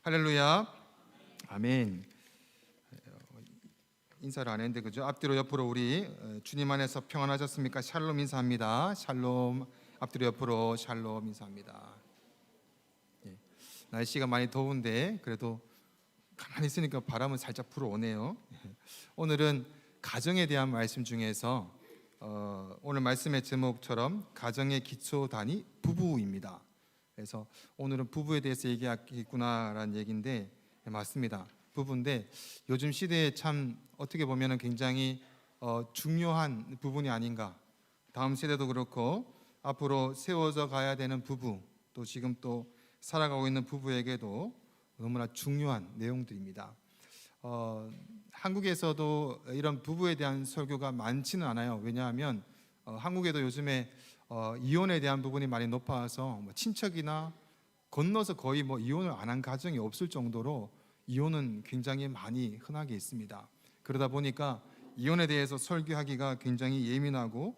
할렐루야. 아멘. 인사를 안 했는데 그죠? 앞뒤로 옆으로 우리 주님 안에서 평안하셨습니까? 샬롬 인사합니다. 샬롬. 앞뒤로 옆으로 샬롬 인사합니다. 예. 날씨가 많이 더운데 그래도 가만히 있으니까 바람은 살짝 불어오네요. 오늘은 가정에 대한 말씀 중에서 오늘 말씀의 제목처럼 가정의 기초단위 부부입니다. 그래서 오늘은 부부에 대해서 얘기하겠구나라는 얘기인데 맞습니다. 부부인데 요즘 시대에 참 어떻게 보면 굉장히 중요한 부분이 아닌가. 다음 세대도 그렇고 앞으로 세워져 가야 되는 부부, 또 지금 또 살아가고 있는 부부에게도 너무나 중요한 내용들입니다. 한국에서도 이런 부부에 대한 설교가 많지는 않아요. 왜냐하면 한국에도 요즘에 이혼에 대한 부분이 많이 높아서 친척이나 건너서 거의 이혼을 안 한 가정이 없을 정도로 이혼은 굉장히 많이 흔하게 있습니다. 그러다 보니까 이혼에 대해서 설교하기가 굉장히 예민하고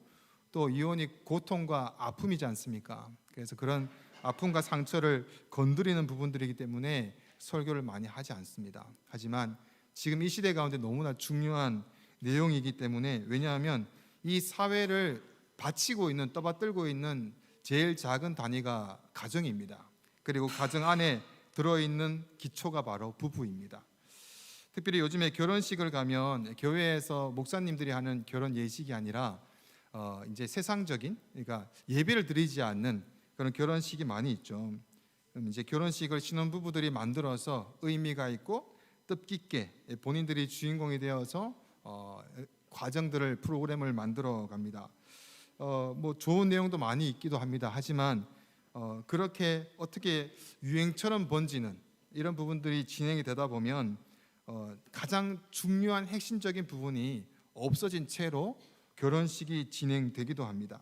또 이혼이 고통과 아픔이지 않습니까? 그래서 그런 아픔과 상처를 건드리는 부분들이기 때문에 설교를 많이 하지 않습니다. 하지만 지금 이 시대 가운데 너무나 중요한 내용이기 때문에, 왜냐하면 이 사회를 받치고 있는, 떠받들고 있는 제일 작은 단위가 가정입니다. 그리고 가정 안에 들어있는 기초가 바로 부부입니다. 특별히 요즘에 결혼식을 가면 교회에서 목사님들이 하는 결혼 예식이 아니라 이제 세상적인, 그러니까 예배를 드리지 않는 그런 결혼식이 많이 있죠. 이제 결혼식을 신혼부부들이 만들어서 의미가 있고 뜻깊게 본인들이 주인공이 되어서 과정들을, 프로그램을 만들어 갑니다. 좋은 내용도 많이 있기도 합니다. 하지만 그렇게 어떻게 유행처럼 번지는 이런 부분들이 진행이 되다 보면 가장 중요한 핵심적인 부분이 없어진 채로 결혼식이 진행되기도 합니다.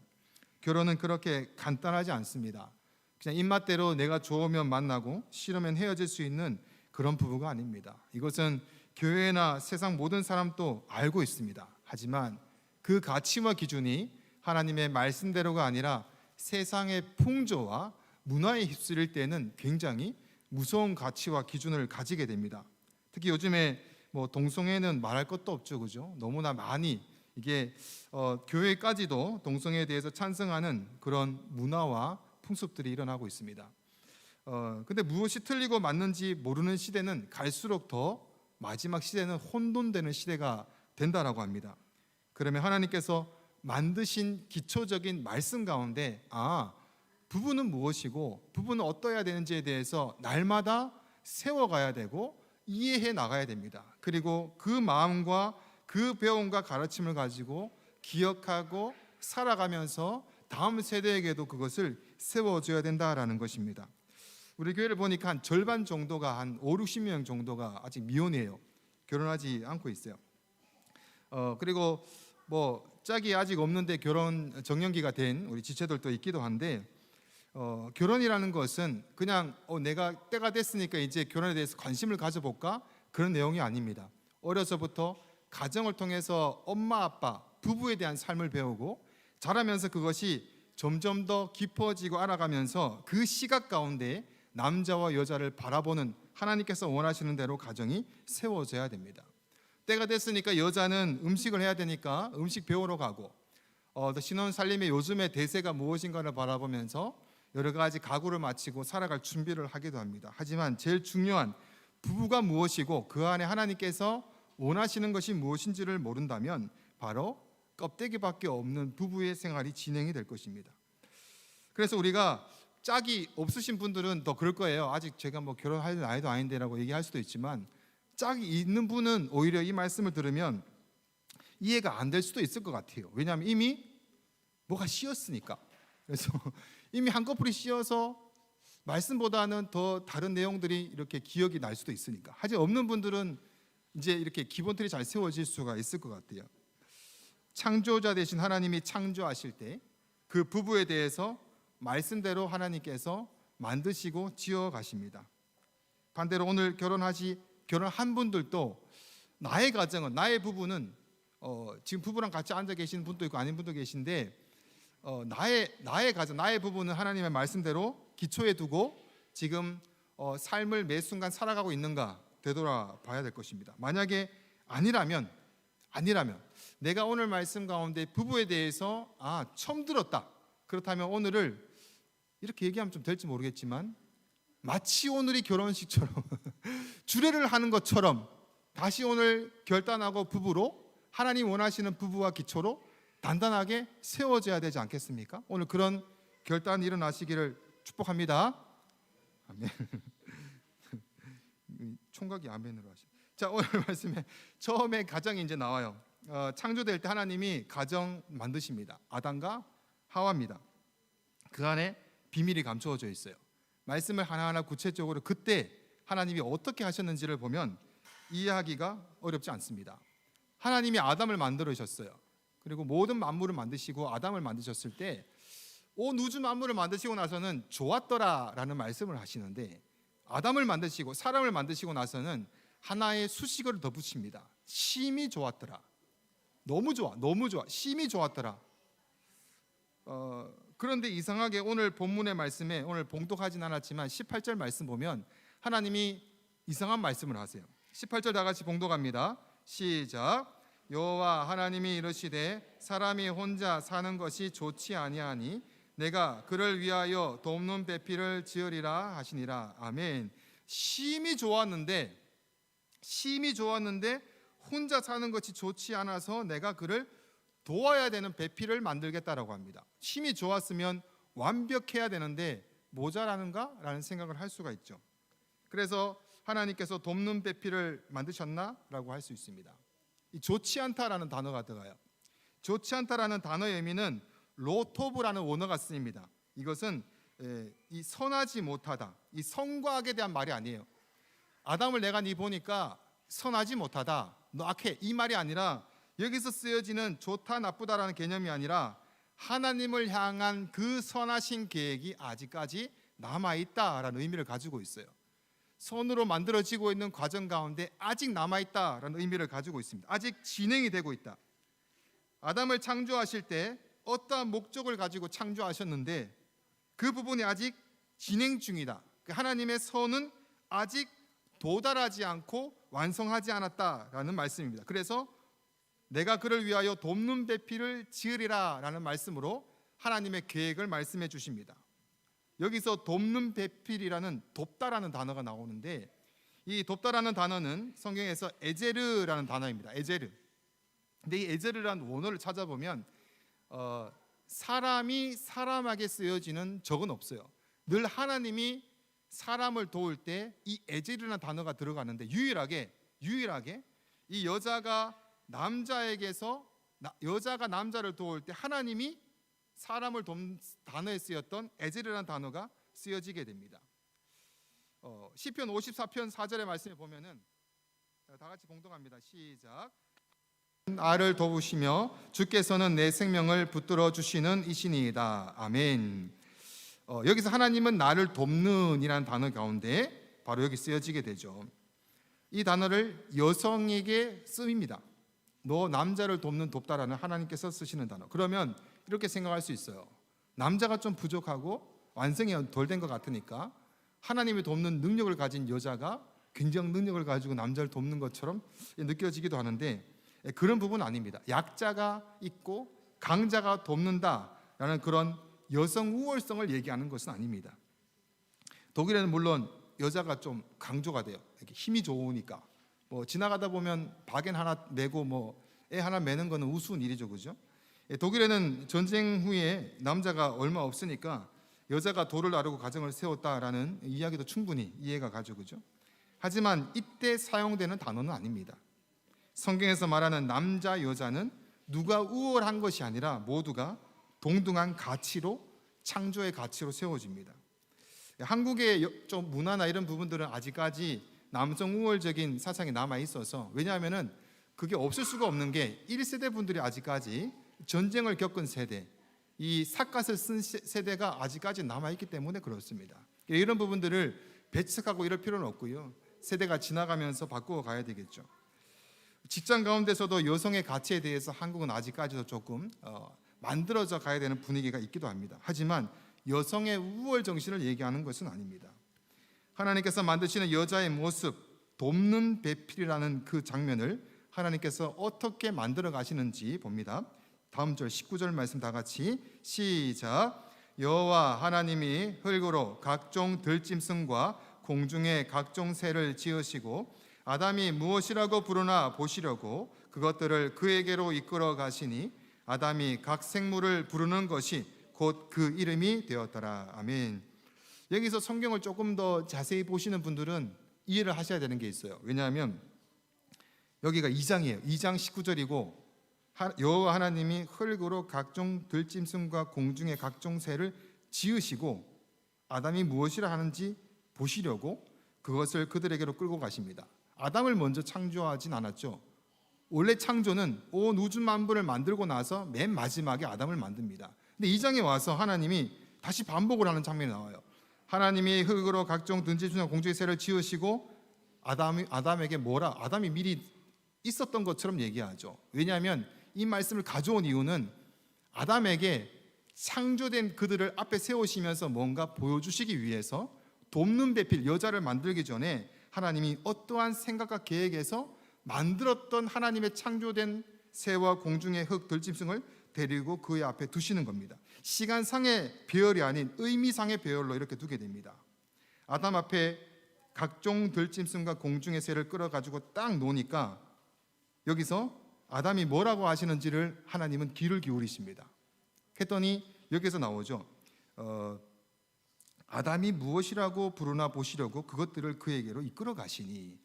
결혼은 그렇게 간단하지 않습니다. 그냥 입맛대로 내가 좋으면 만나고 싫으면 헤어질 수 있는 그런 부부가 아닙니다. 이것은 교회나 세상 모든 사람도 알고 있습니다. 하지만 그 가치와 기준이 하나님의 말씀대로가 아니라 세상의 풍조와 문화에 휩쓸릴 때는 굉장히 무서운 가치와 기준을 가지게 됩니다. 특히 요즘에 동성애는 말할 것도 없죠, 그죠? 너무나 많이 이게 교회까지도 동성애에 대해서 찬성하는 그런 문화와 풍습들이 일어나고 있습니다. 근데 무엇이 틀리고 맞는지 모르는 시대는 갈수록 더 마지막 시대는 혼돈되는 시대가 된다라고 합니다. 그러면 하나님께서 만드신 기초적인 말씀 가운데 부부는 무엇이고 부부는 어떠해야 되는지에 대해서 날마다 세워가야 되고 이해해 나가야 됩니다. 그리고 그 마음과 그 배움과 가르침을 가지고 기억하고 살아가면서 다음 세대에게도 그것을 세워줘야 된다라는 것입니다. 우리 교회를 보니까 한 절반 정도가 한 5, 60명 정도가 아직 미혼이에요. 결혼하지 않고 있어요. 그리고 짝이 아직 없는데 결혼 정년기가 된 우리 지체들도 있기도 한데 결혼이라는 것은 그냥 내가 때가 됐으니까 이제 결혼에 대해서 관심을 가져볼까? 그런 내용이 아닙니다. 어려서부터 가정을 통해서 엄마, 아빠, 부부에 대한 삶을 배우고 자라면서 그것이 점점 더 깊어지고 알아가면서 그 시각 가운데 남자와 여자를 바라보는 하나님께서 원하시는 대로 가정이 세워져야 됩니다. 때가 됐으니까 여자는 음식을 해야 되니까 음식 배우러 가고 신혼 살림의 요즘의 대세가 무엇인가를 바라보면서 여러 가지 가구를 마치고 살아갈 준비를 하기도 합니다. 하지만 제일 중요한 부부가 무엇이고 그 안에 하나님께서 원하시는 것이 무엇인지를 모른다면 바로 껍데기밖에 없는 부부의 생활이 진행이 될 것입니다. 그래서 우리가 짝이 없으신 분들은 더 그럴 거예요. 아직 제가 결혼할 나이도 아닌데라고 얘기할 수도 있지만 짝이 있는 분은 오히려 이 말씀을 들으면 이해가 안 될 수도 있을 것 같아요. 왜냐하면 이미 뭐가 씌었으니까. 그래서 이미 한꺼풀이 씌어서 말씀보다는 더 다른 내용들이 이렇게 기억이 날 수도 있으니까. 하지만 없는 분들은 이제 이렇게 기본 틀이 잘 세워질 수가 있을 것 같아요. 창조자 되신 하나님이 창조하실 때 그 부부에 대해서 말씀대로 하나님께서 만드시고 지어 가십니다. 반대로 오늘 결혼한 분들도 나의 가정은, 나의 부부는 지금 부부랑 같이 앉아 계시는 분도 있고 아닌 분도 계신데 나의 가정, 나의 부부는 하나님의 말씀대로 기초에 두고 지금 삶을 매 순간 살아가고 있는가 되돌아봐야 될 것입니다. 만약에 아니라면 내가 오늘 말씀 가운데 부부에 대해서 처음 들었다. 그렇다면 오늘을 이렇게 얘기하면 좀 될지 모르겠지만 마치 오늘이 결혼식처럼 주례를 하는 것처럼 다시 오늘 결단하고 부부로 하나님 원하시는 부부와 기초로 단단하게 세워져야 되지 않겠습니까? 오늘 그런 결단이 일어나시기를 축복합니다. 아멘. 총각이 아멘으로 하시. 자, 오늘 말씀에 처음에 가정이 이제 나와요. 창조될 때 하나님이 가정 만드십니다. 아담과 하와입니다. 그 안에 비밀이 감추어져 있어요. 말씀을 하나하나 구체적으로 그때 하나님이 어떻게 하셨는지를 보면 이해하기가 어렵지 않습니다. 하나님이 아담을 만들으셨어요. 그리고 모든 만물을 만드시고 아담을 만드셨을 때 온 우주 만물을 만드시고 나서는 좋았더라라는 말씀을 하시는데 아담을 만드시고 사람을 만드시고 나서는 하나의 수식어를 덧붙입니다. 심히 좋았더라. 너무 좋아, 심히 좋았더라. 그런데 이상하게 오늘 본문의 말씀에 오늘 봉독하진 않았지만 18절 말씀 보면 하나님이 이상한 말씀을 하세요. 18절 다 같이 봉독합니다. 시작. 여호와 하나님이 이르시되 사람이 혼자 사는 것이 좋지 아니하니 내가 그를 위하여 돕는 배필을 지으리라 하시니라. 아멘. 심히 좋았는데 혼자 사는 것이 좋지 않아서 내가 그를 도와야 되는 배필을 만들겠다라고 합니다. 심히 좋았으면 완벽해야 되는데 모자라는가? 라는 생각을 할 수가 있죠. 그래서 하나님께서 돕는 배필을 만드셨나? 라고 할 수 있습니다. 이 좋지 않다라는 단어가 들어가요. 좋지 않다라는 단어의 의미는 로토브라는 원어가 쓰입니다. 이것은 이 선하지 못하다, 이 선과 악에 대한 말이 아니에요. 아담을 내가 네 보니까 선하지 못하다, 너 악해, 이 말이 아니라 여기서 쓰여지는 좋다 나쁘다라는 개념이 아니라 하나님을 향한 그 선하신 계획이 아직까지 남아있다라는 의미를 가지고 있어요. 손으로 만들어지고 있는 과정 가운데 아직 남아있다라는 의미를 가지고 있습니다. 아직 진행이 되고 있다. 아담을 창조하실 때 어떠한 목적을 가지고 창조하셨는데 그 부분이 아직 진행 중이다. 하나님의 선은 아직 도달하지 않고 완성하지 않았다라는 말씀입니다. 그래서 내가 그를 위하여 돕는 배필을 지으리라 라는 말씀으로 하나님의 계획을 말씀해 주십니다. 여기서 돕는 배필이라는 돕다라는 단어가 나오는데 이 돕다라는 단어는 성경에서 에제르라는 단어입니다. 에제르. 근데 이 에제르라는 원어를 찾아보면 사람이 사람에게 쓰여지는 적은 없어요. 늘 하나님이 사람을 도울 때 이 에제르라는 단어가 들어가는데 유일하게 이 여자가 남자를 도울 때 하나님이 사람을 돕는 단어에 쓰였던 에제르라는 단어가 쓰여지게 됩니다. 시편 54편 4절의 말씀에 보면은 다 같이 봉독합니다. 시작. 나를 도우시며 주께서는 내 생명을 붙들어 주시는 이시니이다. 아멘. 여기서 하나님은 나를 돕는 이라는 단어 가운데 바로 여기 쓰여지게 되죠. 이 단어를 여성에게 쓰입니다. 너 남자를 돕다라는 하나님께서 쓰시는 단어. 그러면 이렇게 생각할 수 있어요. 남자가 좀 부족하고 완성이 덜 된 것 같으니까 하나님이 돕는 능력을 가진 여자가 굉장히 능력을 가지고 남자를 돕는 것처럼 느껴지기도 하는데 그런 부분은 아닙니다. 약자가 있고 강자가 돕는다라는 그런 여성 우월성을 얘기하는 것은 아닙니다. 독일에는 물론 여자가 좀 강조가 돼요. 이렇게 힘이 좋으니까 지나가다 보면 박엔 하나 메고 애 하나 매는 거는 우스운 일이죠, 그죠? 독일에는 전쟁 후에 남자가 얼마 없으니까 여자가 돌을 나르고 가정을 세웠다라는 이야기도 충분히 이해가 가죠, 그죠? 하지만 이때 사용되는 단어는 아닙니다. 성경에서 말하는 남자 여자는 누가 우월한 것이 아니라 모두가 동등한 가치로 창조의 가치로 세워집니다. 한국의 좀 문화나 이런 부분들은 아직까지 남성 우월적인 사상이 남아 있어서 왜냐하면은 그게 없을 수가 없는 게 1세대 분들이 아직까지 전쟁을 겪은 세대, 이 삿갓을 쓴 세대가 아직까지 남아있기 때문에 그렇습니다. 이런 부분들을 배척하고 이럴 필요는 없고요. 세대가 지나가면서 바꾸어 가야 되겠죠. 직장 가운데서도 여성의 가치에 대해서 한국은 아직까지도 조금 만들어져 가야 되는 분위기가 있기도 합니다. 하지만 여성의 우월 정신을 얘기하는 것은 아닙니다. 하나님께서 만드시는 여자의 모습, 돕는 배필이라는 그 장면을 하나님께서 어떻게 만들어 가시는지 봅니다. 다음 절 19절 말씀 다 같이 시작. 여호와 하나님이 흙으로 각종 들짐승과 공중의 각종 새를 지으시고 아담이 무엇이라고 부르나 보시려고 그것들을 그에게로 이끌어 가시니 아담이 각 생물을 부르는 것이 곧 그 이름이 되었더라. 아멘. 여기서 성경을 조금 더 자세히 보시는 분들은 이해를 하셔야 되는 게 있어요. 왜냐하면 여기가 2장이에요. 2장 19절이고 여호와 하나님이 흙으로 각종 들짐승과 공중의 각종 새를 지으시고 아담이 무엇이라 하는지 보시려고 그것을 그들에게로 끌고 가십니다. 아담을 먼저 창조하진 않았죠. 원래 창조는 온 우주 만물을 만들고 나서 맨 마지막에 아담을 만듭니다. 근데 2장에 와서 하나님이 다시 반복을 하는 장면이 나와요. 하나님이 흙으로 각종 들짐승과 공중의 새를 지으시고 아담에게 뭐라? 아담이 미리 있었던 것처럼 얘기하죠. 왜냐하면 이 말씀을 가져온 이유는 아담에게 창조된 그들을 앞에 세우시면서 뭔가 보여주시기 위해서 돕는 배필 여자를 만들기 전에 하나님이 어떠한 생각과 계획에서 만들었던 하나님의 창조된 새와 공중의 흙 들짐승을 데리고 그의 앞에 두시는 겁니다. 시간상의 배열이 아닌 의미상의 배열로 이렇게 두게 됩니다. 아담 앞에 각종 들짐승과 공중의 새를 끌어가지고 딱 놓으니까 여기서 아담이 뭐라고 하시는지를 하나님은 귀를 기울이십니다. 했더니 여기서 나오죠. 아담이 무엇이라고 부르나 보시려고 그것들을 그에게로 이끌어 가시니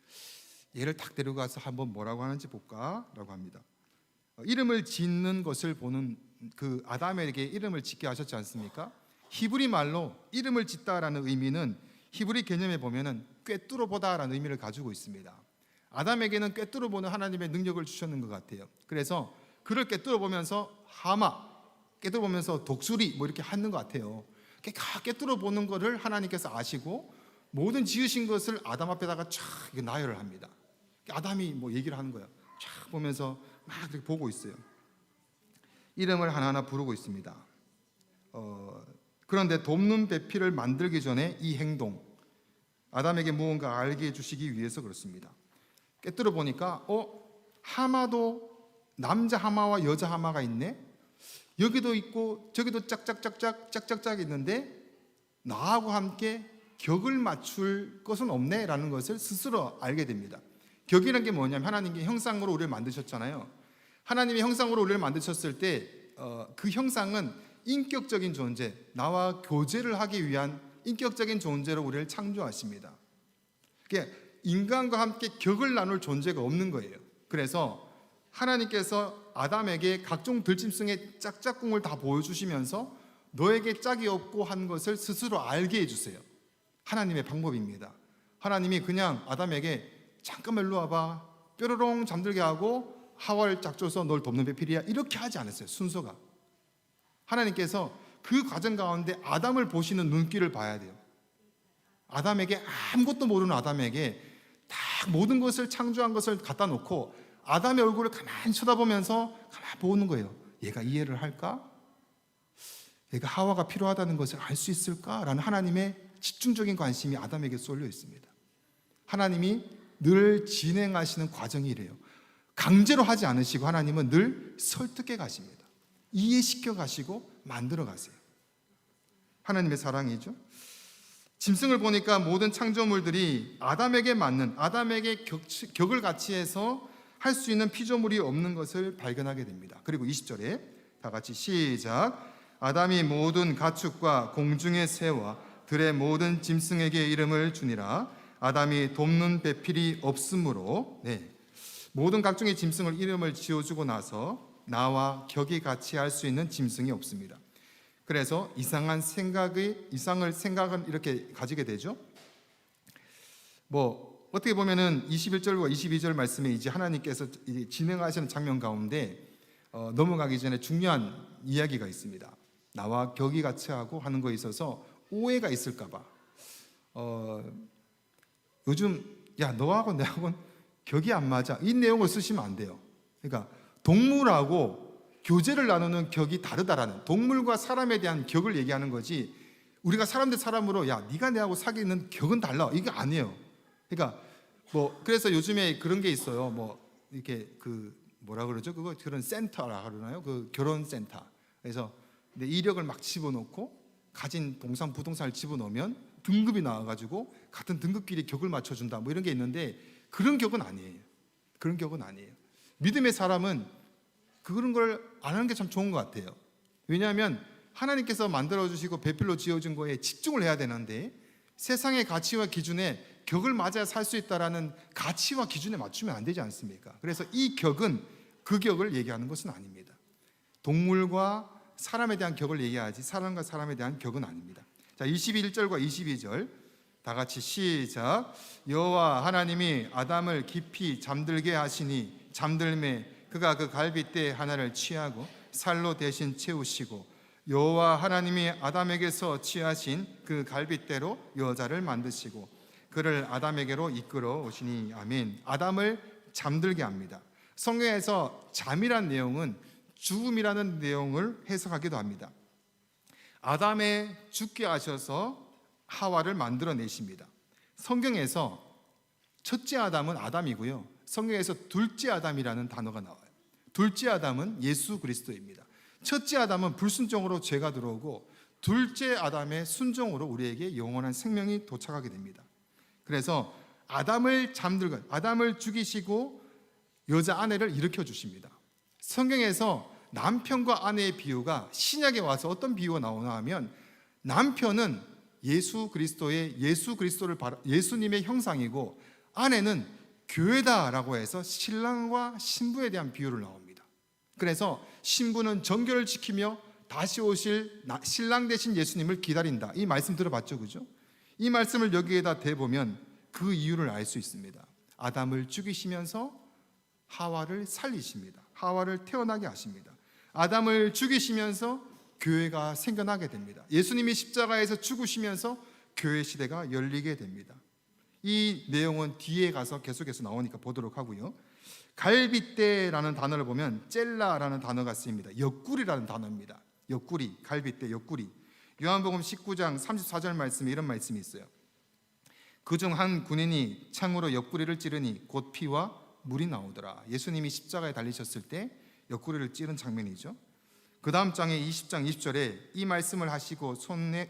얘를 탁 데려가서 한번 뭐라고 하는지 볼까? 라고 합니다. 이름을 짓는 것을 보는 그 아담에게 이름을 짓게 하셨지 않습니까? 히브리 말로 이름을 짓다라는 의미는 히브리 개념에 보면은 꿰뚫어 보다라는 의미를 가지고 있습니다. 아담에게는 꿰뚫어 보는 하나님의 능력을 주셨는 것 같아요. 그래서 그를 꿰뚫어 보면서 하마, 꿰뚫어 보면서 독수리 뭐 이렇게 하는 것 같아요. 꿰뚫어 보는 것을 하나님께서 아시고 모든 지으신 것을 아담 앞에다가 쫙 나열을 합니다. 아담이 뭐 얘기를 하는 거예요. 쫙 보면서 막 이렇게 보고 있어요. 이름을 하나하나 부르고 있습니다. 그런데 돕는 배필을 만들기 전에 이 행동, 아담에게 무언가 알게 해주시기 위해서 그렇습니다. 꿰뚫어 보니까 하마도 남자 하마와 여자 하마가 있네. 여기도 있고 저기도 짝짝짝짝 있는데 나하고 함께 격을 맞출 것은 없네 라는 것을 스스로 알게 됩니다. 격이라는 게 뭐냐면 하나님의 형상으로 우리를 만드셨잖아요. 하나님의 형상으로 우리를 만드셨을 때 그 형상은 인격적인 존재, 나와 교제를 하기 위한 인격적인 존재로 우리를 창조하십니다. 그러니까 인간과 함께 격을 나눌 존재가 없는 거예요. 그래서 하나님께서 아담에게 각종 들짐승의 짝짝꿍을 다 보여주시면서 너에게 짝이 없고 한 것을 스스로 알게 해주세요. 하나님의 방법입니다. 하나님이 그냥 아담에게 잠깐만 일로 와봐, 뾰로롱 잠들게 하고 하와를 짝 줘서 널 돕는 배필이야 이렇게 하지 않았어요. 순서가 하나님께서 그 과정 가운데 아담을 보시는 눈길을 봐야 돼요. 아담에게 아무것도 모르는 아담에게 다 모든 것을 창조한 것을 갖다 놓고 아담의 얼굴을 가만히 쳐다보면서 가만히 보는 거예요. 얘가 이해를 할까? 얘가 하와가 필요하다는 것을 알 수 있을까라는 하나님의 집중적인 관심이 아담에게 쏠려 있습니다. 하나님이 늘 진행하시는 과정이 이래요. 강제로 하지 않으시고 하나님은 늘 설득해 가십니다. 이해시켜 가시고 만들어 가세요. 하나님의 사랑이죠. 짐승을 보니까 모든 창조물들이 아담에게 맞는, 아담에게 격을 같이 해서 할 수 있는 피조물이 없는 것을 발견하게 됩니다. 그리고 20절에 다 같이 시작. 아담이 모든 가축과 공중의 새와 들의 모든 짐승에게 이름을 주니라. 아담이 돕는 배필이 없으므로 모든 각종의 짐승을 이름을 지어주고 나서 나와 격이 같이 할 수 있는 짐승이 없습니다. 그래서 이상은 이렇게 가지게 되죠. 어떻게 보면은 21절과 22절 말씀에 이제 하나님께서 진행하시는 장면 가운데 넘어가기 전에 중요한 이야기가 있습니다. 나와 격이 같이 하고 하는 거에 있어서 오해가 있을까봐. 요즘 너하고 내하고는 격이 안 맞아 이 내용을 쓰시면 안 돼요. 그러니까 동물하고 교제를 나누는 격이 다르다라는, 동물과 사람에 대한 격을 얘기하는 거지 우리가 사람 대 사람으로 야 네가 내하고 사귀는 격은 달라 이게 아니에요. 그러니까 뭐 그래서 요즘에 그런 게 있어요. 뭐 이렇게 그 뭐라 그러죠? 그거 그런 센터라 그러나요? 그 결혼 센터. 그래서 내 이력을 막 집어넣고 가진 동산 부동산을 집어넣으면 등급이 나와가지고 같은 등급끼리 격을 맞춰준다 뭐 이런 게 있는데 그런 격은 아니에요. 그런 격은 아니에요. 믿음의 사람은 그런 걸 안 하는 게 참 좋은 것 같아요. 왜냐하면 하나님께서 만들어주시고 배필로 지어준 거에 집중을 해야 되는데 세상의 가치와 기준에 격을 맞아야 살 수 있다라는 가치와 기준에 맞추면 안 되지 않습니까? 그래서 이 격은 그 격을 얘기하는 것은 아닙니다. 동물과 사람에 대한 격을 얘기하지 사람과 사람에 대한 격은 아닙니다. 자, 21절과 22절 다 같이 시작. 여호와 하나님이 아담을 깊이 잠들게 하시니 잠들매 그가 그 갈빗대 하나를 취하고 살로 대신 채우시고 여호와 하나님이 아담에게서 취하신 그 갈빗대로 여자를 만드시고 그를 아담에게로 이끌어 오시니 아멘. 아담을 잠들게 합니다. 성경에서 잠이란 내용은 죽음이라는 내용을 해석하기도 합니다. 아담에 죽게 하셔서 하와를 만들어내십니다. 성경에서 첫째 아담은 아담이고요. 성경에서 둘째 아담이라는 단어가 나와요. 둘째 아담은 예수 그리스도입니다. 첫째 아담은 불순종으로 죄가 들어오고 둘째 아담의 순종으로 우리에게 영원한 생명이 도착하게 됩니다. 그래서 아담을 잠들고 아담을 죽이시고 여자 아내를 일으켜 주십니다. 성경에서 남편과 아내의 비유가 신약에 와서 어떤 비유가 나오나 하면 남편은 예수 예수님의 형상이고 아내는 교회다라고 해서 신랑과 신부에 대한 비유를 나옵니다. 그래서 신부는 정결을 지키며 다시 오실 신랑 되신 예수님을 기다린다. 이 말씀 들어봤죠, 그죠? 이 말씀을 여기에다 대보면 그 이유를 알 수 있습니다. 아담을 죽이시면서 하와를 살리십니다. 하와를 태어나게 하십니다. 아담을 죽이시면서 교회가 생겨나게 됩니다. 예수님이 십자가에서 죽으시면서 교회 시대가 열리게 됩니다. 이 내용은 뒤에 가서 계속해서 나오니까 보도록 하고요. 갈빗대라는 단어를 보면 젤라라는 단어가 쓰입니다. 옆구리라는 단어입니다. 옆구리, 갈빗대, 옆구리. 요한복음 19장 34절 말씀에 이런 말씀이 있어요. 그중 한 군인이 창으로 옆구리를 찌르니 곧 피와 물이 나오더라. 예수님이 십자가에 달리셨을 때 옆구리를 찌른 장면이죠. 그 다음 장에 20장 20절에 이 말씀을 하시고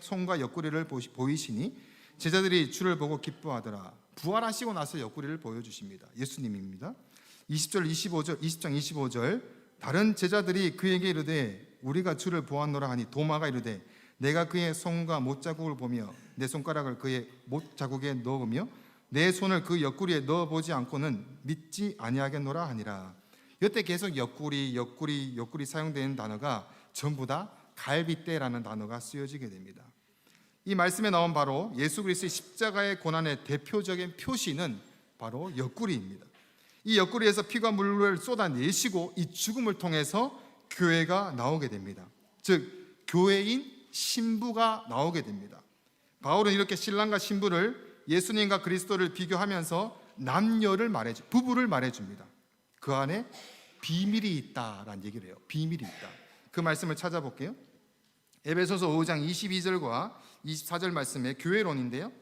손과 옆구리를 보이시니 제자들이 주를 보고 기뻐하더라. 부활하시고 나서 옆구리를 보여주십니다. 예수님입니다. 20장 25절 다른 제자들이 그에게 이르되 우리가 주를 보았노라 하니 도마가 이르되 내가 그의 손과 못자국을 보며 내 손가락을 그의 못자국에 넣으며 내 손을 그 옆구리에 넣어보지 않고는 믿지 아니하겠노라 하니라. 이때 계속 옆구리 사용되는 단어가 전부 다 갈빗대라는 단어가 쓰여지게 됩니다. 이 말씀에 나온 바로 예수 그리스도의 십자가의 고난의 대표적인 표시는 바로 옆구리입니다. 이 옆구리에서 피가 물을 쏟아내시고 이 죽음을 통해서 교회가 나오게 됩니다. 즉 교회인 신부가 나오게 됩니다. 바울은 이렇게 신랑과 신부를 예수님과 그리스도를 비교하면서 남녀를 부부를 말해줍니다. 그 안에 비밀이 있다라는 얘기를 해요. 비밀이 있다. 그 말씀을 찾아볼게요. 에베소서 5장 22절과 24절 말씀의 교회론인데요.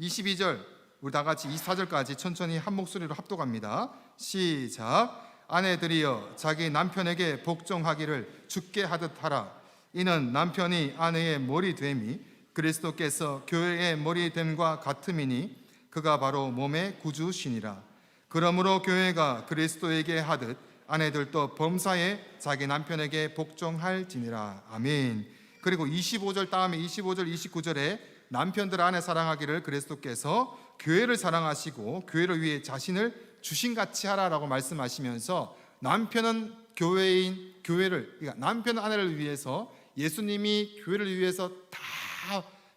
22절 우리 다 같이 24절까지 천천히 한 목소리로 합독합니다. 시작. 아내들이여 자기 남편에게 복종하기를 주께 하듯 하라. 이는 남편이 아내의 머리 됨이 그리스도께서 교회의 머리 됨과 같음이니 그가 바로 몸의 구주시니라. 그러므로 교회가 그리스도에게 하듯 아내들도 범사에 자기 남편에게 복종할지니라. 아멘. 그리고 25절 다음에 25절 29절에 남편들 아내 사랑하기를 그리스도께서 교회를 사랑하시고 교회를 위해 자신을 주신같이 하라라고 말씀하시면서 남편은 교회를 그러니까 남편 아내를 위해서 예수님이 교회를 위해서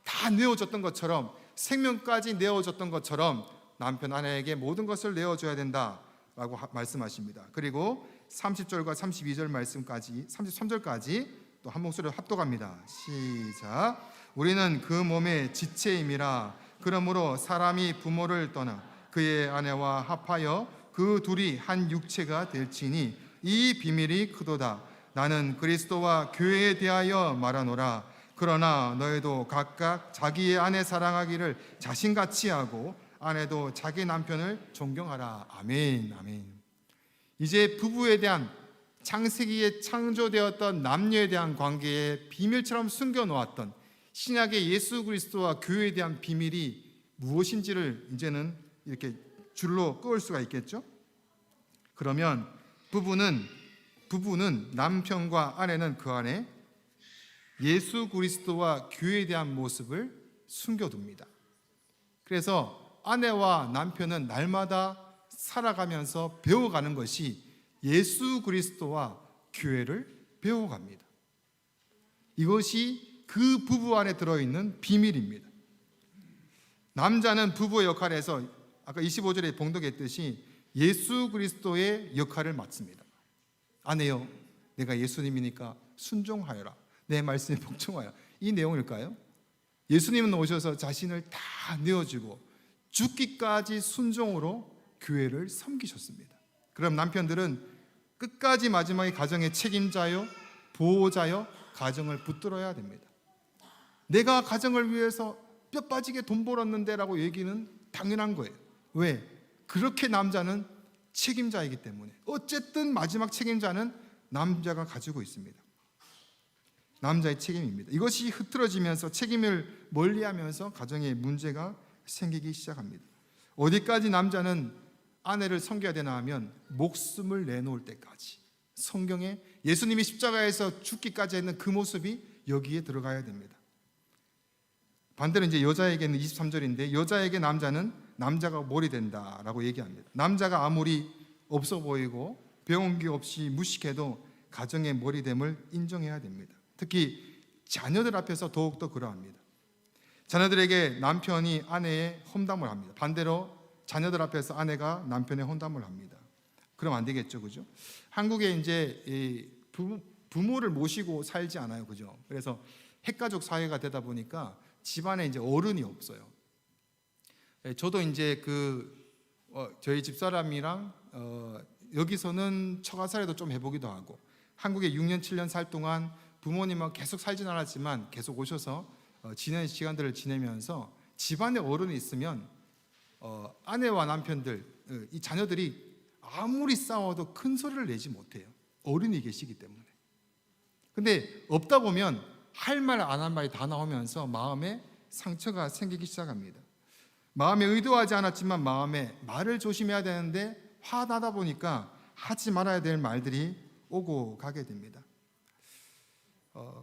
다 내어줬던 것처럼 생명까지 내어줬던 것처럼 남편 아내에게 모든 것을 내어줘야 된다라고 말씀하십니다. 그리고 30절과 32절 말씀까지 33절까지 또 한 목소리로 합독합니다. 시작. 우리는 그 몸의 지체임이라. 그러므로 사람이 부모를 떠나 그의 아내와 합하여 그 둘이 한 육체가 될지니 이 비밀이 크도다. 나는 그리스도와 교회에 대하여 말하노라. 그러나 너희도 각각 자기의 아내 사랑하기를 자신같이 하고 아내도 자기 남편을 존경하라. 아멘. 아멘. 이제 부부에 대한 창세기에 창조되었던 남녀에 대한 관계에 비밀처럼 숨겨놓았던 신약의 예수 그리스도와 교회에 대한 비밀이 무엇인지를 이제는 이렇게 줄로 끄을 수가 있겠죠. 그러면 부부는 남편과 아내는 그 안에 예수 그리스도와 교회에 대한 모습을 숨겨둡니다. 그래서 아내와 남편은 날마다 살아가면서 배워가는 것이 예수 그리스도와 교회를 배워갑니다. 이것이 그 부부 안에 들어있는 비밀입니다. 남자는 부부의 역할에서 아까 25절에 봉독했듯이 예수 그리스도의 역할을 맡습니다. 아내여, 내가 예수님이니까 순종하여라. 내 말씀에 복종하여. 이 내용일까요? 예수님은 오셔서 자신을 다 내어주고 죽기까지 순종으로 교회를 섬기셨습니다. 그럼 남편들은 끝까지 마지막에 가정의 책임자요, 보호자요, 가정을 붙들어야 됩니다. 내가 가정을 위해서 뼈 빠지게 돈 벌었는데 라고 얘기는 당연한 거예요. 왜? 그렇게 남자는 책임자이기 때문에. 어쨌든 마지막 책임자는 남자가 가지고 있습니다. 남자의 책임입니다. 이것이 흐트러지면서 책임을 멀리하면서 가정에 문제가 생기기 시작합니다. 어디까지 남자는 아내를 섬겨야 되나 하면 목숨을 내놓을 때까지. 성경에 예수님이 십자가에서 죽기까지 했는 그 모습이 여기에 들어가야 됩니다. 반대로 이제 여자에게는 23절인데 여자에게 남자가 몰이 된다라고 얘기합니다. 남자가 아무리 없어 보이고 배운 게 없이 무식해도 가정의 몰이됨을 인정해야 됩니다. 특히 자녀들 앞에서 더욱더 그러합니다. 자녀들에게 남편이 아내의 험담을 합니다. 반대로 자녀들 앞에서 아내가 남편의 험담을 합니다. 그럼 안 되겠죠, 그죠? 한국에 이제 부모를 모시고 살지 않아요, 그죠? 그래서 핵가족 사회가 되다 보니까 집안에 이제 어른이 없어요. 저도 이제 저희 집사람이랑 여기서는 처가살이도 좀 해보기도 하고 한국에 6년 7년 살 동안 부모님하고 계속 살진 않았지만 계속 오셔서 지내는 시간들을 지내면서 집안에 어른이 있으면 아내와 남편들, 이 자녀들이 아무리 싸워도 큰 소리를 내지 못해요. 어른이 계시기 때문에. 근데 없다 보면 할 말 안 할 말이 다 나오면서 마음에 상처가 생기기 시작합니다. 마음에 의도하지 않았지만 마음에 말을 조심해야 되는데 화나다 보니까 하지 말아야 될 말들이 오고 가게 됩니다.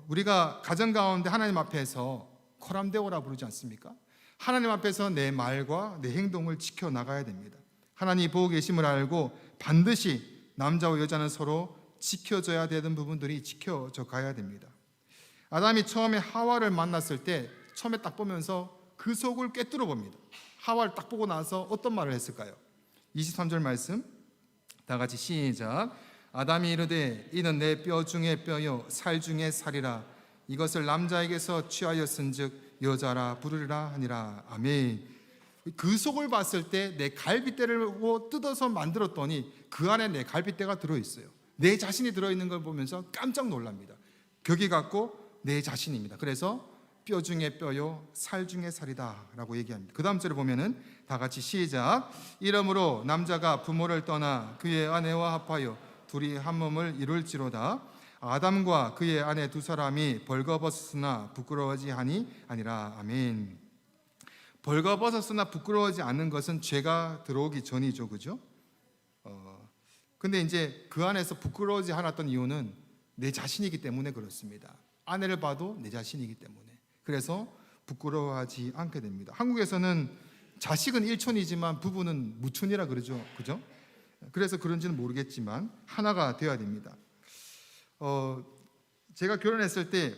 우리가 가정 가운데 하나님 앞에서 코람데오라 부르지 않습니까? 하나님 앞에서 내 말과 내 행동을 지켜나가야 됩니다. 하나님이 보고 계심을 알고 반드시 남자와 여자는 서로 지켜져야 되는 부분들이 지켜져 가야 됩니다. 아담이 처음에 하와를 만났을 때 처음에 딱 보면서 그 속을 꿰뚫어 봅니다. 하와를 딱 보고 나서 어떤 말을 했을까요? 23절 말씀 다 같이 시작. 아담이 이르되 이는 내 뼈 중에 뼈요 살 중에 살이라 이것을 남자에게서 취하였은즉 여자라 부르리라 하니라. 아멘. 그 속을 봤을 때 내 갈빗대를 뜯어서 만들었더니 그 안에 내 갈빗대가 들어있어요. 내 자신이 들어있는 걸 보면서 깜짝 놀랍니다. 격이 같고 내 자신입니다. 그래서 뼈 중에 뼈요 살 중에 살이다 라고 얘기합니다. 그 다음 절에 보면은 다 같이 시작. 이러므로 남자가 부모를 떠나 그의 아내와 합하여 둘이 한 몸을 이룰지로다. 아담과 그의 아내 두 사람이 벌거벗었으나 부끄러워하지 하니 아니라. 아멘. 벌거벗었으나 부끄러워하지 않는 것은 죄가 들어오기 전이죠, 그죠? 근데 이제 그 안에서 부끄러워하지 않았던 이유는 내 자신이기 때문에 그렇습니다. 아내를 봐도 내 자신이기 때문에. 그래서 부끄러워하지 않게 됩니다. 한국에서는 자식은 일촌이지만 부부는 무촌이라 그러죠, 그죠? 그래서 그런지는 모르겠지만 하나가 되어야 됩니다. 제가 결혼했을 때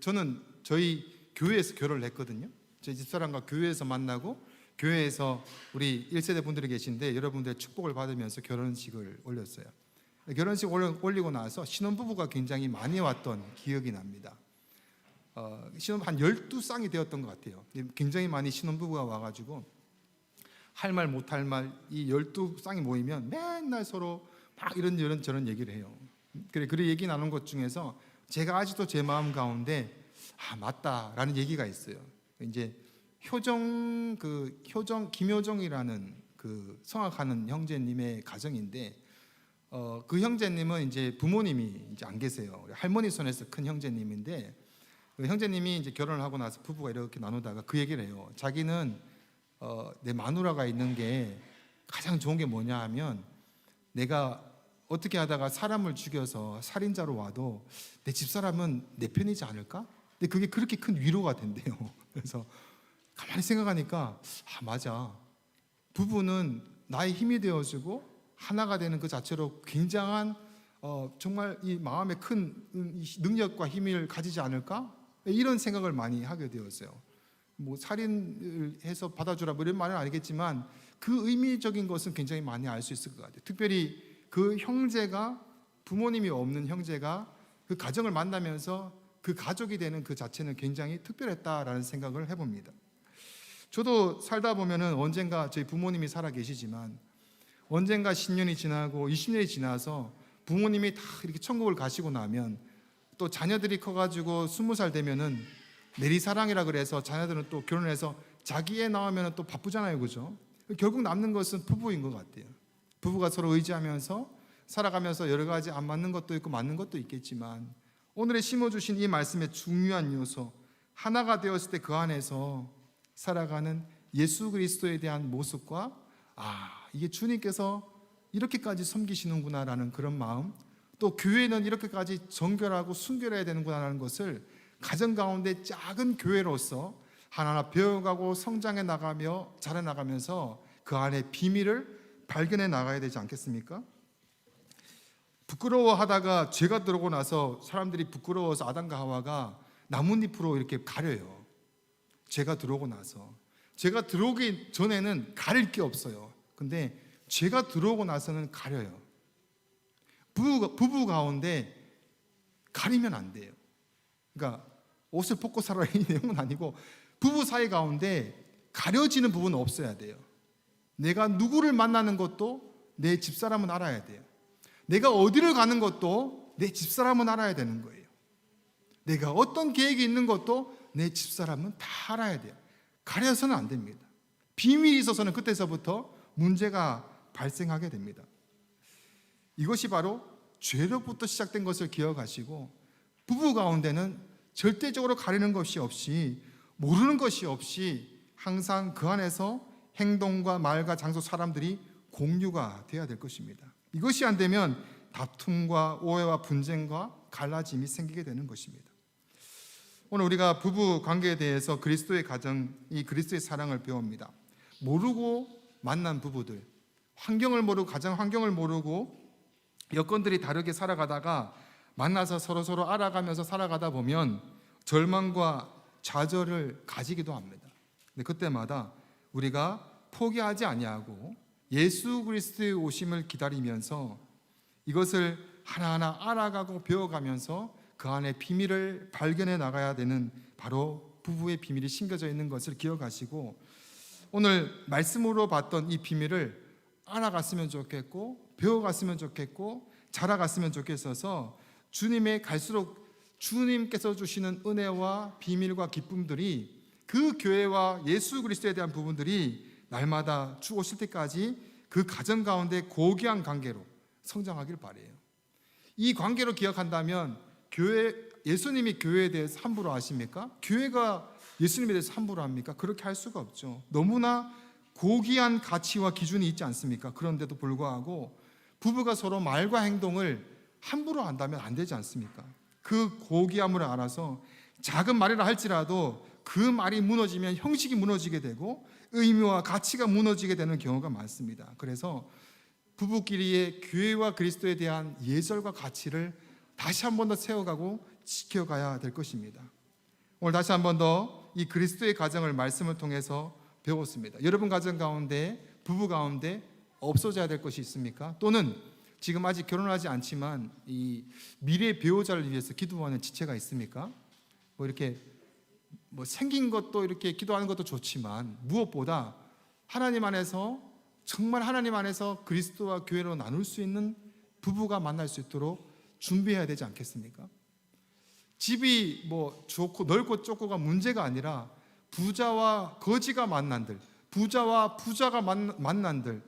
저는 저희 교회에서 결혼을 했거든요. 저희 집사람과 교회에서 만나고 교회에서 우리 1세대 분들이 계신데 여러분들의 축복을 받으면서 결혼식을 올렸어요. 결혼식 올리고 나서 신혼부부가 굉장히 많이 왔던 기억이 납니다. 신혼부부 한 12쌍이 되었던 것 같아요. 굉장히 많이 신혼부부가 와가지고 할 말 못할 말 이 12쌍이 모이면 맨날 서로 막 이런저런 얘기를 해요. 그래 얘기 나눈 것 중에서 제가 아직도 제 마음 가운데 맞다라는 얘기가 있어요. 이제 김효정이라는 그 성악하는 형제님의 가정인데, 그 형제님은 이제 부모님이 이제 안 계세요. 할머니 손에서 큰 형제님인데, 그 형제님이 이제 결혼을 하고 나서 부부가 이렇게 나누다가 그 얘기를 해요. 자기는 내 마누라가 있는 게 가장 좋은 게 뭐냐 하면, 내가 어떻게 하다가 사람을 죽여서 살인자로 와도 내 집사람은 내 편이지 않을까? 근데 그게 그렇게 큰 위로가 된대요. 그래서 가만히 생각하니까 맞아. 부부는 나의 힘이 되어주고 하나가 되는 그 자체로 굉장한 정말 이 마음에 큰 능력과 힘을 가지지 않을까? 이런 생각을 많이 하게 되었어요. 뭐 살인을 해서 받아주라 뭐 이런 말은 아니겠지만 그 의미적인 것은 굉장히 많이 알 수 있을 것 같아요. 특별히 그 형제가, 부모님이 없는 형제가 그 가정을 만나면서 그 가족이 되는 그 자체는 굉장히 특별했다라는 생각을 해봅니다. 저도 살다 보면은 언젠가 저희 부모님이 살아 계시지만 언젠가 10년이 지나고 20년이 지나서 부모님이 다 이렇게 천국을 가시고 나면 또 자녀들이 커가지고 20살 되면은 내리사랑이라 그래서 자녀들은 또 결혼해서 자기 애 낳으면 또 바쁘잖아요, 그죠? 결국 남는 것은 부부인 것 같아요. 부부가 서로 의지하면서 살아가면서 여러 가지 안 맞는 것도 있고 맞는 것도 있겠지만, 오늘에 심어주신 이 말씀의 중요한 요소, 하나가 되었을 때 그 안에서 살아가는 예수 그리스도에 대한 모습과 이게 주님께서 이렇게까지 섬기시는구나라는 그런 마음, 또 교회는 이렇게까지 정결하고 순결해야 되는구나라는 것을 가정 가운데 작은 교회로서 하나하나 배워가고 성장해 나가며 자라나가면서 그 안에 비밀을 발견해 나가야 되지 않겠습니까? 부끄러워하다가 죄가 들어오고 나서 사람들이 부끄러워서 아담과 하와가 나뭇잎으로 이렇게 가려요. 죄가 들어오고 나서. 죄가 들어오기 전에는 가릴 게 없어요. 근데 죄가 들어오고 나서는 가려요. 부부 가운데 가리면 안 돼요. 그러니까 옷을 벗고 살아라 이 내용은 아니고, 부부 사이 가운데 가려지는 부분은 없어야 돼요. 내가 누구를 만나는 것도 내 집사람은 알아야 돼요. 내가 어디를 가는 것도 내 집사람은 알아야 되는 거예요. 내가 어떤 계획이 있는 것도 내 집사람은 다 알아야 돼요. 가려서는 안 됩니다. 비밀이 있어서는 그때서부터 문제가 발생하게 됩니다. 이것이 바로 죄로부터 시작된 것을 기억하시고, 부부 가운데는 절대적으로 가리는 것이 없이, 모르는 것이 없이 항상 그 안에서 행동과 말과 장소, 사람들이 공유가 되어야 될 것입니다. 이것이 안 되면 다툼과 오해와 분쟁과 갈라짐이 생기게 되는 것입니다. 오늘 우리가 부부 관계에 대해서 그리스도의 가정, 이 그리스도의 사랑을 배웁니다. 모르고 만난 부부들, 환경을 모르고, 가정 환경을 모르고 여건들이 다르게 살아가다가 만나서 서로 알아가면서 살아가다 보면 절망과 좌절을 가지기도 합니다. 근데 그때마다 우리가 포기하지 아니하고 예수 그리스도의 오심을 기다리면서 이것을 하나하나 알아가고 배워가면서 그 안에 비밀을 발견해 나가야 되는, 바로 부부의 비밀이 심겨져 있는 것을 기억하시고, 오늘 말씀으로 봤던 이 비밀을 알아갔으면 좋겠고 배워갔으면 좋겠고 자라갔으면 좋겠어서, 주님의 갈수록 주님께서 주시는 은혜와 비밀과 기쁨들이, 그 교회와 예수 그리스도에 대한 부분들이 날마다 주 오실 때까지 그 가정 가운데 고귀한 관계로 성장하길 바라요. 이 관계로 기억한다면 예수님이 교회에 대해서 함부로 하십니까? 교회가 예수님에 대해서 함부로 합니까? 그렇게 할 수가 없죠. 너무나 고귀한 가치와 기준이 있지 않습니까? 그런데도 불구하고 부부가 서로 말과 행동을 함부로 한다면 안 되지 않습니까? 그 고귀함을 알아서 작은 말이라 할지라도 그 말이 무너지면 형식이 무너지게 되고 의미와 가치가 무너지게 되는 경우가 많습니다. 그래서 부부끼리의 교회와 그리스도에 대한 예절과 가치를 다시 한 번 더 세워가고 지켜가야 될 것입니다. 오늘 다시 한 번 더 이 그리스도의 가정을 말씀을 통해서 배웠습니다. 여러분 가정 가운데, 부부 가운데 없어져야 될 것이 있습니까? 또는 지금 아직 결혼하지 않지만 이 미래 배우자를 위해서 기도하는 지체가 있습니까? 이렇게 생긴 것도 이렇게 기도하는 것도 좋지만, 무엇보다 하나님 안에서, 정말 하나님 안에서 그리스도와 교회로 나눌 수 있는 부부가 만날 수 있도록 준비해야 되지 않겠습니까? 집이 뭐 좋고 넓고 좁고가 문제가 아니라 부자와 거지가 만난들, 부자와 부자가 만난들,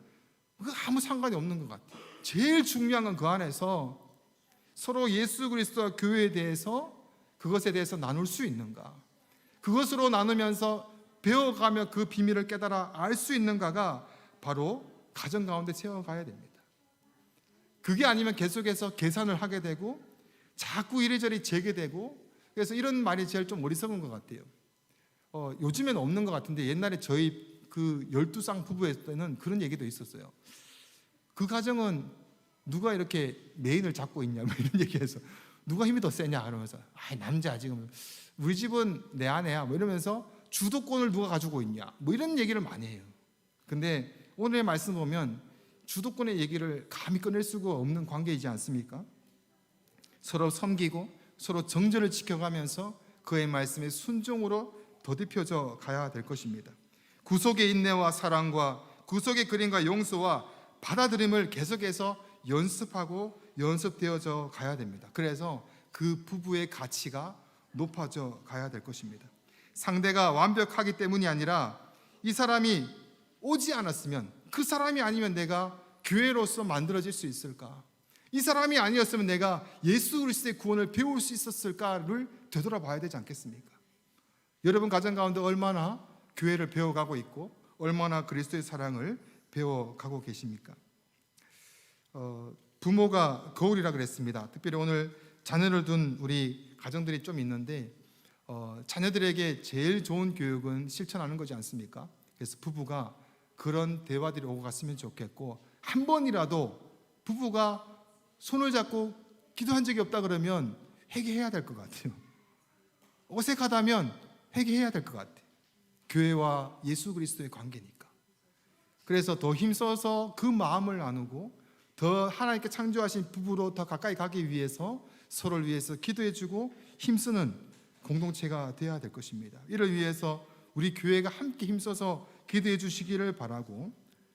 그거 아무 상관이 없는 것 같아요. 제일 중요한 건 그 안에서 서로 예수 그리스도와 교회에 대해서 그것에 대해서 나눌 수 있는가, 그것으로 나누면서 배워가며 그 비밀을 깨달아 알 수 있는가가 바로 가정 가운데 세워가야 됩니다. 그게 아니면 계속해서 계산을 하게 되고 자꾸 이리저리 재게 되고, 그래서 이런 말이 제일 좀 어리석은 것 같아요. 요즘에는 없는 것 같은데 옛날에 저희 그 12쌍 부부의 때는 그런 얘기도 있었어요. 그 가정은 누가 이렇게 메인을 잡고 있냐, 뭐 이런 얘기해서 누가 힘이 더 세냐 그러면서 남자 지금 우리 집은 내 아내야 뭐 이러면서 주도권을 누가 가지고 있냐 뭐 이런 얘기를 많이 해요. 근데 오늘의 말씀 보면 주도권의 얘기를 감히 꺼낼 수가 없는 관계이지 않습니까? 서로 섬기고 서로 정절을 지켜가면서 그의 말씀에 순종으로 더딥혀져 가야 될 것입니다. 구속의 인내와 사랑과 구속의 그림과 용서와 받아들임을 계속해서 연습하고 연습되어져 가야 됩니다. 그래서 그 부부의 가치가 높아져 가야 될 것입니다. 상대가 완벽하기 때문이 아니라 이 사람이 오지 않았으면, 그 사람이 아니면 내가 교회로서 만들어질 수 있을까? 이 사람이 아니었으면 내가 예수 그리스도의 구원을 배울 수 있었을까를 되돌아봐야 되지 않겠습니까? 여러분 가정 가운데 얼마나 교회를 배워가고 있고 얼마나 그리스도의 사랑을 배워가고 계십니까? 부모가 거울이라 그랬습니다. 특별히 오늘 자녀를 둔 우리 가정들이 좀 있는데 자녀들에게 제일 좋은 교육은 실천하는 거지 않습니까? 그래서 부부가 그런 대화들이 오고 갔으면 좋겠고, 한 번이라도 부부가 손을 잡고 기도한 적이 없다 그러면 회개해야 될 것 같아요. 어색하다면 회개해야 될 것 같아요. 교회와 예수 그리스도의 관계니까. 그래서 더 힘써서 그 마음을 나누고 더 하나님께 창조하신 부부로 더 가까이 가기 위해서 서로를 위해서 기도해주고 힘쓰는 공동체가 되어야 될 것입니다. 이를 위해서 우리 교회가 함께 힘써서 기도해 주시기를 바라고,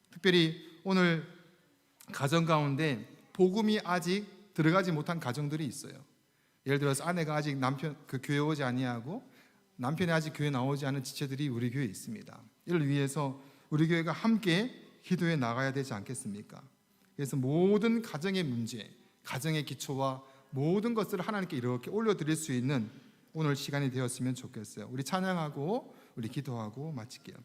특별히 오늘 가정 가운데 복음이 아직 들어가지 못한 가정들이 있어요. 예를 들어서 아내가 아직 남편 교회 오지 아니하고 남편이 아직 교회 나오지 않은 지체들이 우리 교회에 있습니다. 이를 위해서 우리 교회가 함께 기도해 나가야 되지 않겠습니까? 그래서 모든 가정의 문제, 가정의 기초와 모든 것을 하나님께 이렇게 올려드릴 수 있는 오늘 시간이 되었으면 좋겠어요. 우리 찬양하고 우리 기도하고 마칠게요.